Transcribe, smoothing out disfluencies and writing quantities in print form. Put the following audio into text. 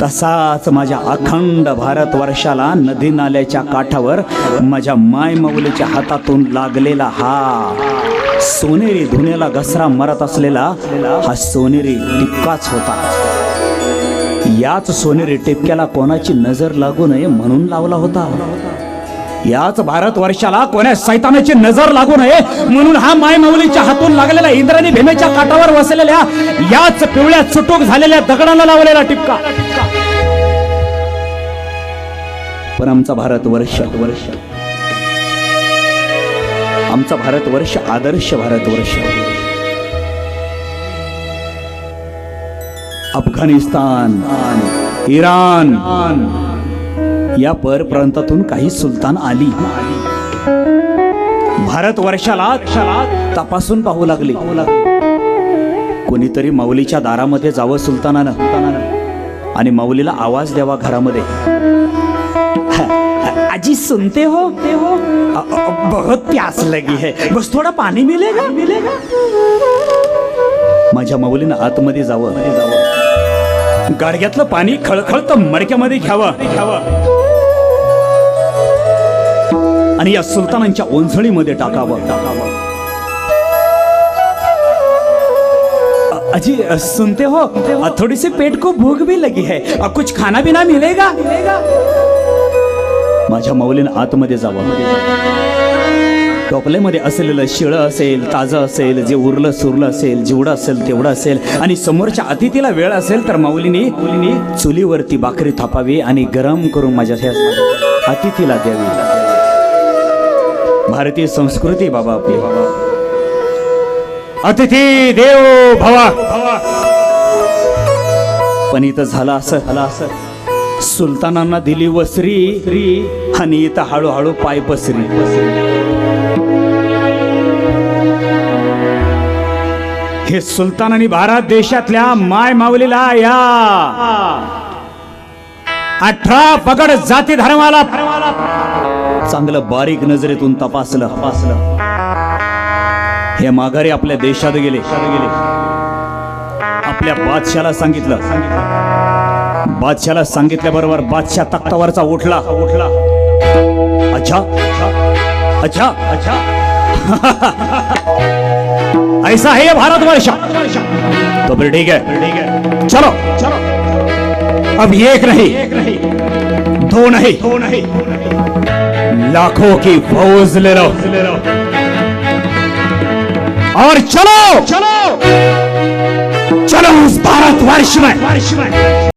तसाच माझ्या अखंड भारतवर्षाला नदी नाल्याच्या काठावर माझ्या मायमाऊलीच्या हातातून लागलेला हा सोनेरी धुण्याला घसरा मरत असलेला हा सोनेरी टिपकाच होता. याच सोनेरी टिपक्याला कोणाची नजर लागू नये म्हणून लावला होता. याच भारतवर्षाला कोण्या सैतानाची नजर लागू नये म्हणून हा मायमाऊलीच्या हातून लागलेला इंद्रायणी भीमेच्या काठावर वसलेल्या याच पिवळ्या चुटूक झालेल्या दगडाला लावलेला टिपका. पण आमचा भारतवर्ष आदर्श भारतवर्ष अफगाणिस्तान, इराण या परप्रांतातून काही सुलतान आली भारतवर्षाला तपासून पाहू लागली. कोणीतरी माऊलीच्या दारामध्ये जावं सुलतानानं आणि माऊलीला आवाज द्यावा घरामध्ये. आजी सुनते हो बहुत प्यास लगी है, बस थोडा पाणी मिलेगा. माझ्या माऊलीनं आतमध्ये जावं, गाडग्यातलं पाणी खळखळत मडक्यामध्ये घ्यावं आणि या सुलतानांच्या ओंझळीमध्ये टाकावं. अजी सुनते हो, थोड़ी सी पेट को भूख भी लगी है, कुछ खाना बिना मिलेगा. माझ्या माऊलीनं आतमध्ये जावं. टोपल्यामध्ये असलेलं शिळं असेल, ताजं असेल, जे उरलं सुरलं असेल, जेवढं असेल तेवढं असेल आणि समोरच्या अतिथीला वेळ असेल तर माऊलीने चुलीवरती भाकरी थापावी आणि गरम करून माझ्या अतिथीला द्यावी. भारतीय संस्कृती बाबा आपली. अतिथी देव भवा. पण इथं झालं असं सुलतानांना दिली वसरी आणि इथं हळूहळू पाय पसरी. हे सुलतानांनी भारत देशातल्या माय माऊलीला या 18 पगड जाती धर्माला चांगलं बारीक नजरेतून तपासलं. हे माघारी आपल्या देशात गेले. आपल्या बादशाला सांगितलं. बादशाला सांगितल्याबरोबर बादशाह तख्तावरचा उठला. अच्छा अच्छा अच्छा ऐसा है ये भारतवर्ष. तो फिर ठीक है, चलो अब एक नहीं दो नहीं लाखों की फौज ले लो और चलो उस भारतवर्ष में